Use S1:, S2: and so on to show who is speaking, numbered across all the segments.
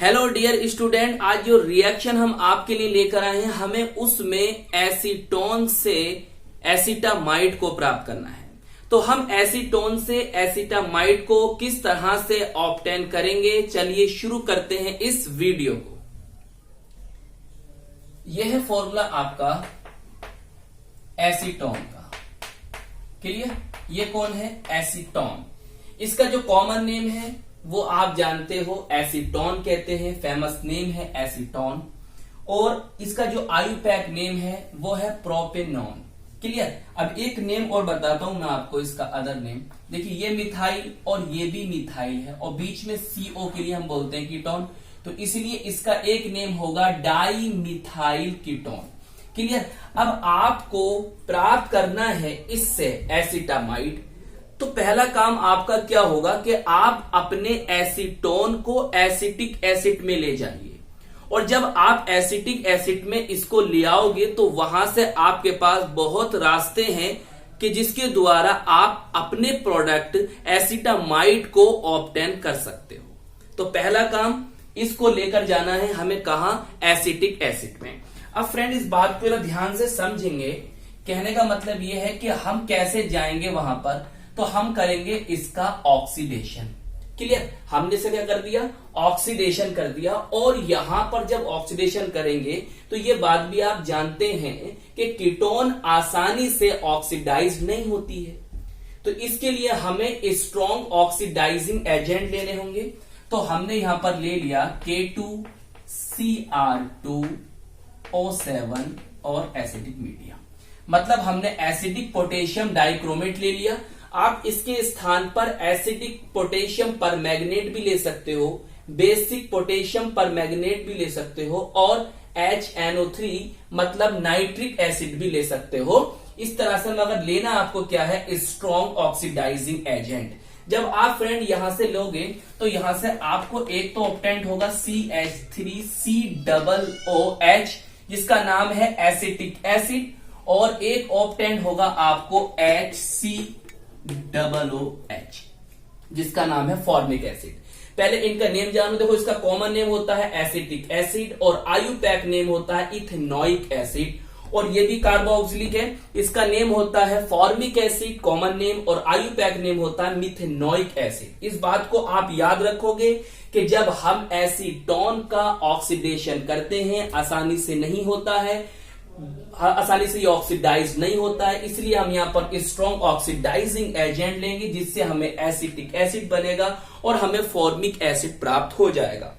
S1: Hello dear student, आज जो reaction हम आपके लिए लेकर आए हैं, हमें उसमें एसीटोन से एसिटामाइड को प्राप्त करना है। तो हम एसीटोन से एसिटामाइड को किस तरह से ऑब्टेन करेंगे, चलिए शुरू करते हैं इस वीडियो को। यह है फॉर्मूला आपका एसीटोन का। क्लियर? ये कौन है? एसीटोन। इसका जो कॉमन नेम है वो आप जानते हो, एसीटोन कहते हैं। फेमस नेम है एसीटोन। और इसका जो आयुपैक नेम है वो है प्रोपेनॉन। क्लियर? अब एक नेम और बताता हूं मैं आपको, इसका अदर नेम। देखिए, ये मिथाइल और ये भी मिथाइल है, और बीच में CO के लिए हम बोलते हैं कीटोन, तो इसलिए इसका एक नेम होगा डाई मिथाइल कीटोन। क्लियर? अब आपको प्राप्त करना है इससे एसिटामाइड। तो पहला काम आपका क्या होगा कि आप अपने एसीटोन को एसिटिक एसिड में ले जाइए, और जब आप एसिटिक एसिड में इसको ले आओगे तो वहां से आपके पास बहुत रास्ते हैं कि जिसके द्वारा आप अपने प्रोडक्ट एसिटामाइड को ऑब्टेन कर सकते हो। तो पहला काम, इसको लेकर जाना है हमें कहां? एसिटिक एसिड में। अब फ्रेंड, इस बात को ध्यान से समझेंगे। कहने का मतलब यह है कि हम कैसे जाएंगे वहां पर, तो हम करेंगे इसका ऑक्सीडेशन। क्लियर? हमने से क्या कर दिया? ऑक्सीडेशन कर दिया। और यहां पर जब ऑक्सीडेशन करेंगे तो ये बात भी आप जानते हैं कि कीटोन आसानी से ऑक्सीडाइज नहीं होती है, तो इसके लिए हमें स्ट्रॉन्ग ऑक्सीडाइजिंग एजेंट लेने होंगे। तो हमने यहां पर ले लिया K2Cr2O7 और एसिडिक मीडियम, मतलब हमने एसिडिक पोटेशियम डाइक्रोमेट ले लिया। आप इसके स्थान पर एसिडिक पोटेशियम परमैंगनेट भी ले सकते हो, बेसिक पोटेशियम परमैंगनेट भी ले सकते हो, और HNO3 मतलब नाइट्रिक एसिड भी ले सकते हो। इस तरह से मगर लेना आपको क्या है? Strong oxidising agent. जब आप फ्रेंड यहां से लोगे तो यहां से आपको एक तो ऑब्टेंट होगा CH3COOH, जिसका नाम है एसिटिक एसिड, और एक ऑब्टेंट होगा आपको HCOOH, जिसका नाम है फॉर्मिक एसिड। पहले इनका नेम जानो। देखो, इसका कॉमन नेम होता है एसिटिक एसिड और आयुपैक नेम होता है इथेनोइक एसिड, और ये भी कार्बोक्सिलिक है। इसका नेम होता है फॉर्मिक एसिड कॉमन नेम, और आयुपैक नेम होता है मिथेनोइक एसिड। इस बात को आप याद रखोगे कि जब हम एसीटोन का ऑक्सीडेशन करते हैं, आसानी से नहीं होता है, आसानी से ये ऑक्सीडाइज नहीं होता है, इसलिए हम यहां पर स्ट्रॉन्ग ऑक्सीडाइजिंग एजेंट लेंगे, जिससे हमें एसिटिक एसिड बनेगा और हमें फॉर्मिक एसिड प्राप्त हो जाएगा।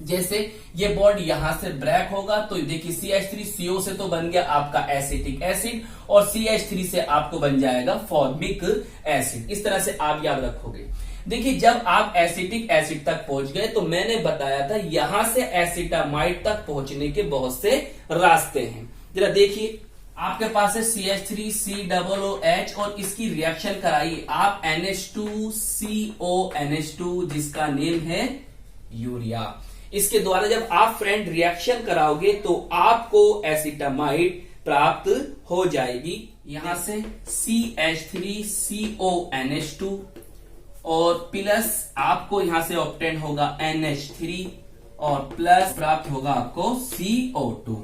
S1: जैसे ये बॉन्ड यहां से ब्रेक होगा तो देखिए CH3CO से तो बन गया आपका एसिटिक एसिड, और CH3 से आपको बन जाएगा फॉर्मिक एसिड। इस तरह से आप याद रखोगे। देखिए, जब आप एसिटिक एसिड तक पहुंच गए तो मैंने बताया था यहां से एसिटामाइड तक पहुंचने के बहुत से रास्ते हैं। जरा देखिए, आपके पास है CH3COOH, और इसकी रिएक्शन कराइए आप NH2CONH2, जिसका नेम है यूरिया। इसके द्वारा जब आप फ्रेंड रिएक्शन कराओगे तो आपको एसिटामाइड प्राप्त हो जाएगी। यहां से CH3CONH2 और प्लस आपको यहां से ऑब्टेन होगा NH3, और प्लस प्राप्त होगा आपको CO2।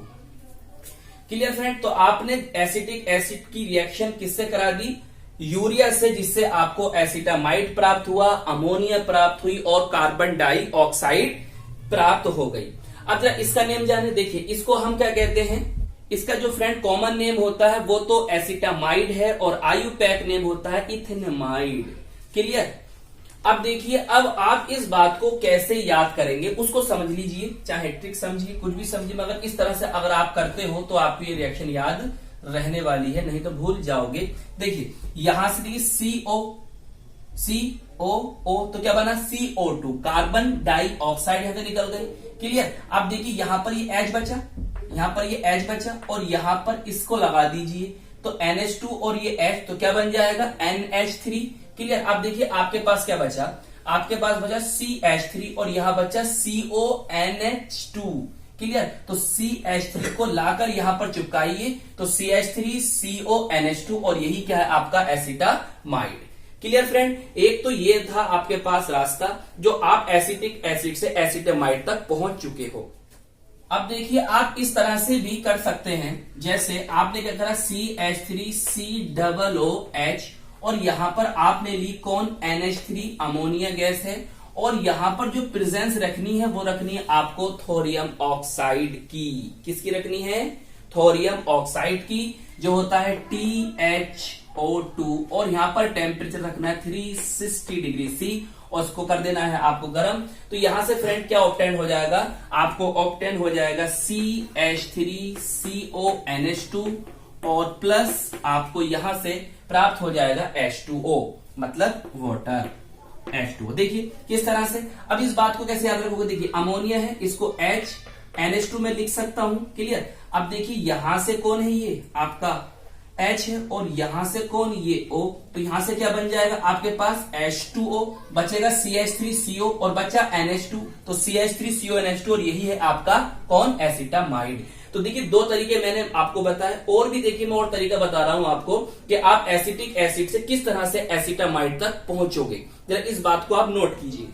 S1: Clear friend? तो आपने एसिटिक एसिड की रिएक्शन किससे करा दी? यूरिया से, जिससे आपको एसिटामाइड प्राप्त हुआ, अमोनिया प्राप्त हुई, और कार्बन डाइऑक्साइड प्राप्त हो गई। अब जरा इसका नेम जाने। देखिए, इसको हम क्या कहते हैं? इसका जो फ्रेंड कॉमन नेम होता है वो तो एसिटामाइड है, और आयुपैक नेम होता है इथेनमाइड। क्लियर? अब देखिए, अब आप इस बात को कैसे याद करेंगे उसको समझ लीजिए, चाहे ट्रिक समझिए, कुछ भी समझिए, मगर इस तरह से अगर आप करते हो तो आपको ये रिएक्शन याद रहने वाली है, नहीं तो भूल जाओगे। देखिए, यहां से देखिए COO तो क्या बना? CO2, कार्बन डाइऑक्साइड यहां से निकल गई। क्लियर? अब देखिए, यहां पर ये H बचा, यहां पर ये H बचा, और यहां पर इसको लगा दीजिए तो NH2 और ये H, तो क्या बन जाएगा? NH3। क्लियर? अब देखिए, आपके पास क्या बचा? आपके पास बचा CH3 और यहां बचा CONH2। क्लियर? तो CH3 को लाकर यहां पर चिपकाइए तो CH3CONH2, और यही क्या है? आपका एसिटामाइड। क्लियर फ्रेंड, एक तो ये था आपके पास रास्ता जो आप एसिटिक एसिड से एसिटामाइड तक पहुंच चुके हो। अब देखिए आप इस तरह से भी कर सकते हैं, जैसे आपने क्या करा CH3COOH और यहां पर आपने ली कौन NH3 अमोनिया गैस है, और यहां पर जो प्रेजेंस रखनी है वो रखनी है आपको थोरियम ऑक्साइड की। किसकी रखनी है? थोरियम ऑक्साइड की, जो होता है THO2, और यहां पर टेम्परेचर रखना है 360 डिग्री C और उसको कर देना है आपको गर्म। तो यहां से फ्रेंड क्या ऑब्टेन हो जाएगा? आपको ऑब्टेन हो जाएगा CH3CONH2 और प्लस आपको यहां से प्राप्त हो जाएगा H2O, मतलब वाटर H2O। देखिए किस तरह से, अब इस बात को कैसे याद रखोगे? देखिए अमोनिया है, इसको NH2 में लिख सकता हूं, क्लियर। अब देखिए यहां से कौन है? ये आपका H है, और यहां से कौन? ये O। तो यहां से क्या बन जाएगा आपके पास? H2O बचेगा, CH3CO और बचा NH2, तो CH3CONH2, और यही है आपका कौन? एसिटामाइड। तो देखिए दो तरीके मैंने आपको बताए, और भी देखिए मैं और तरीका बता रहा हूं आपको कि आप एसिटिक एसिड से किस तरह से एसिटामाइड तक पहुंचोगे। जरा इस बात को आप नोट कीजिए।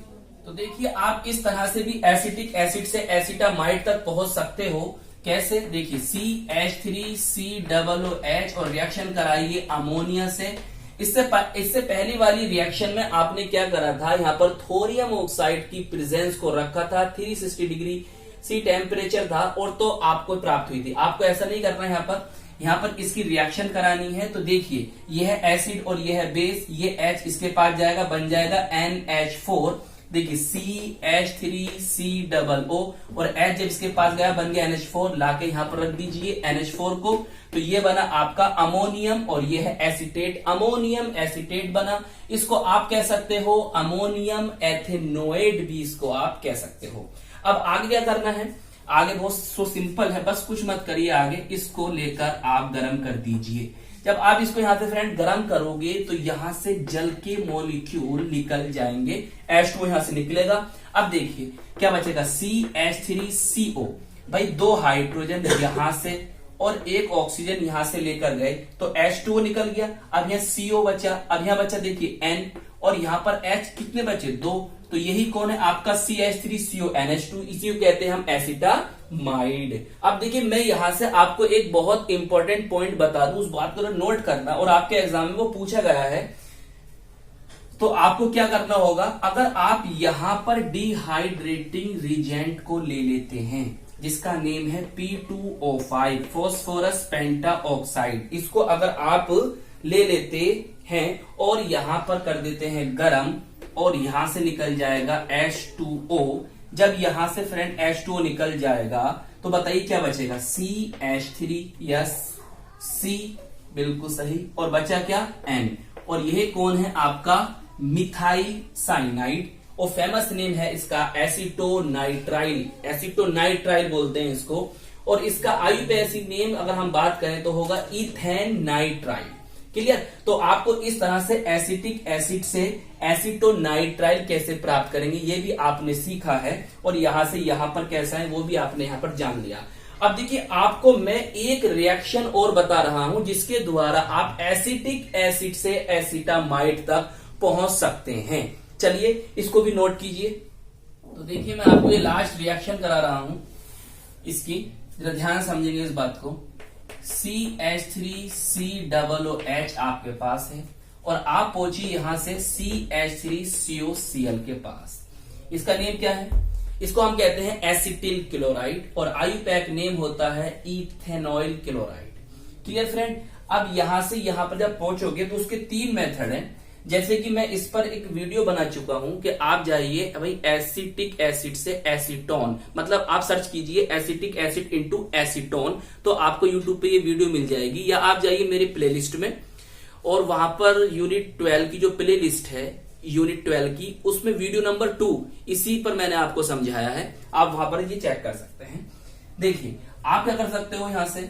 S1: तो देखिए आप इस तरह से भी एसिटिक एसिड से एसिटामाइड तक पहुंच सकते हो। कैसे? देखिए CH3COOH और रिएक्शन कराइए अमोनिया से। इससे पहली वाली रिएक्शन में आपने क्या करा था? यहाँ पर थोरियम ऑक्साइड की प्रेजेंस को रखा था, 360 डिग्री C टेम्परेचर था, और तो आपको प्राप्त हुई थी। आपको ऐसा नहीं करना है, यहाँ पर इसकी रिएक्शन करानी है। तो देखिए यह है एसिड और यह है बेस, ये H इसके पास जाएगा, बन जाएगा NH4। देखिए CH3COO और H जब इसके पास गया बन गया NH4, लाके यहां पर रख दीजिए NH4 को। तो ये बना आपका अमोनियम और ये है एसिटेट, अमोनियम एसिटेट बना। इसको आप कह सकते हो अमोनियम एथेनोएट भी इसको आप कह सकते हो। अब आगे क्या करना है? आगे बहुत सो सिंपल है, बस कुछ मत करिए, आगे इसको लेकर आप गर्म कर दीजिए। जब आप इसको यहां से फ्रेंड गर्म करोगे तो यहां से जल के मॉलिक्यूल निकल जाएंगे, H2 यहां से निकलेगा। अब देखिए क्या बचेगा? CH3CO, भाई दो हाइड्रोजन यहां से और एक ऑक्सीजन यहां से लेकर गए तो H2O निकल गया। अब यहाँ CO बचा, अब यहाँ बचा देखिए N, और यहां पर H कितने बचे? 2। तो यही कौन है? आपका CH3CONH2, इसी को कहते हैं हम एसिटामाइड। अब देखिए मैं यहां से आपको एक बहुत इंपॉर्टेंट पॉइंट बता दूं, उस बात को नोट करना, और आपके एग्जाम में वो पूछा गया है। तो आपको क्या करना होगा? अगर आप यहां पर डिहाइड्रेटिंग रिजेंट को ले लेते हैं जिसका नेम है P2O5, फॉस्फोरस पेंटा ऑक्साइड, इसको अगर आप ले लेते हैं और यहां पर कर देते हैं गरम, और यहां से निकल जाएगा H2O। जब यहां से फ्रेंड H2O निकल जाएगा तो बताइए क्या बचेगा? CH3, यस C बिल्कुल सही, और बचा क्या? N, और यह कौन है? आपका मिथाइल साइनाइड, और फेमस नेम है इसका एसिटोनाइट्राइल, एसिटोनाइट्राइल बोलते हैं इसको। और इसका आयुर्वेदिक नेम अगर हम बात करें तो होगा इथेन नाइट्राइल। क्लियर? तो आपको इस तरह से एसिटिक एसिड से एसिटोनाइट्राइल कैसे प्राप्त करेंगे ये भी आपने सीखा है, और यहां से यहां पर कैसा है वो भी आपने यहां पर जान लिया। अब देखिए आपको मैं एक रिएक्शन और बता रहा हूं जिसके द्वारा आप एसिटिक एसिड से एसिटामाइड तक पहुंच सकते हैं। चलिए इसको भी नोट कीजिए। तो देखिए मैं आपको ये लास्ट रिएक्शन करा रहा हूं, इसकी जरा ध्यान समझेंगे इस बात को। CH3COOH आपके पास है, और आप पहुंचिए यहां से CH3COCl के पास। इसका नेम क्या है? इसको हम कहते हैं एसिटिल क्लोराइड, और आयुपैक नेम होता है इथेनॉइल क्लोराइड। Clear friend? अब यहां से यहां पर जब पहुंचोगे तो उसके 3 मेथड हैं, जैसे कि मैं इस पर एक वीडियो बना चुका हूं कि आप जाइए भाई एसिटिक एसिड से एसीटोन, मतलब आप सर्च कीजिए एसिटिक एसिड इनटू एसीटोन, तो आपको यूट्यूब पे ये वीडियो मिल जाएगी, या आप जाइए मेरे प्लेलिस्ट में और वहां पर यूनिट 12 की जो प्लेलिस्ट है यूनिट 12 की, उसमें वीडियो नंबर 2 इसी पर मैंने आपको समझाया है, आप वहां पर ये चेक कर सकते हैं। देखिए आप क्या कर सकते हो, यहां से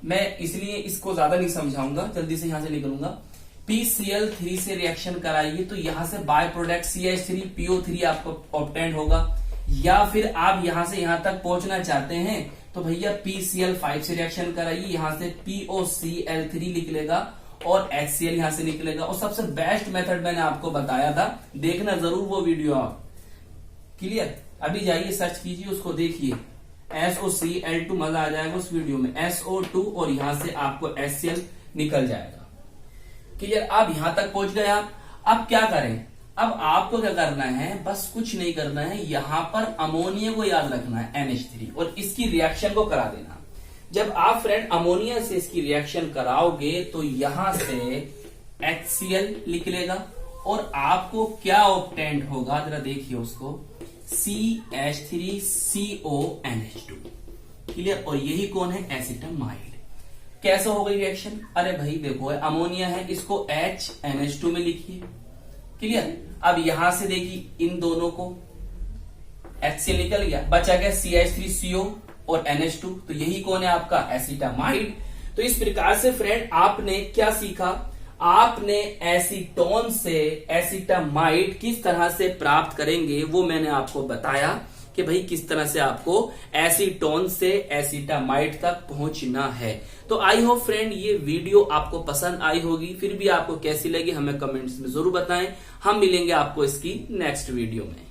S1: मैं इसलिए इसको ज्यादा नहीं समझाऊंगा, जल्दी से यहां से निकलूंगा। PCl3 से रिएक्शन कराइए तो यहां से बाय प्रोडक्ट CH3PO3 आपको ऑब्टेन होगा, या फिर आप यहां से यहां तक पहुंचना चाहते हैं तो भैया PCl5 से रिएक्शन कराइए, यहां से POCl3 निकलेगा, और HCl यहां से निकलेगा। और सबसे बेस्ट मेथड मैंने आपको बताया था, देखना जरूर वो वीडियो आप। क्लियर? अभी जाइए सर्च कीजिए, उसको देखिए, SOCl2, मजा आ जाएगा उस वीडियो में। SO2 और यहां से आपको HCl निकल जाएगा। क्लियर? अब यहां तक पहुंच गए आप। अब क्या करें? अब आपको क्या करना है, बस कुछ नहीं करना है, यहां पर अमोनिया को याद रखना है NH3 और इसकी रिएक्शन को करा देना। जब आप फ्रेंड अमोनिया से इसकी रिएक्शन कराओगे तो यहां से HCl निकलेगा और आपको क्या ऑब्टेंड होगा, जरा देखिए उसको, CH3CONH2। क्लियर? और यही कौन है? एसिटामाइड। कैसे हो गई रिएक्शन? अरे भाई देखो, अमोनिया है, इसको NH2 में लिखिए। क्लियर? अब यहां से देखिए इन दोनों को, HCl निकल गया, बचा गया CH3CO और NH2, तो यही कौन है आपका? एसिटामाइड। तो इस प्रकार से फ्रेंड आपने क्या सीखा? आपने एसीटोन से एसिटामाइड किस तरह से प्राप्त करेंगे वो मैंने आपको बताया कि भाई किस तरह से आपको एसीटोन से एसिटामाइड तक पहुंचना है। तो आई होप फ्रेंड ये वीडियो आपको पसंद आई होगी। फिर भी आपको कैसी लगी हमें कमेंट्स में जरूर बताएं। हम मिलेंगे आपको इसकी नेक्स्ट वीडियो में।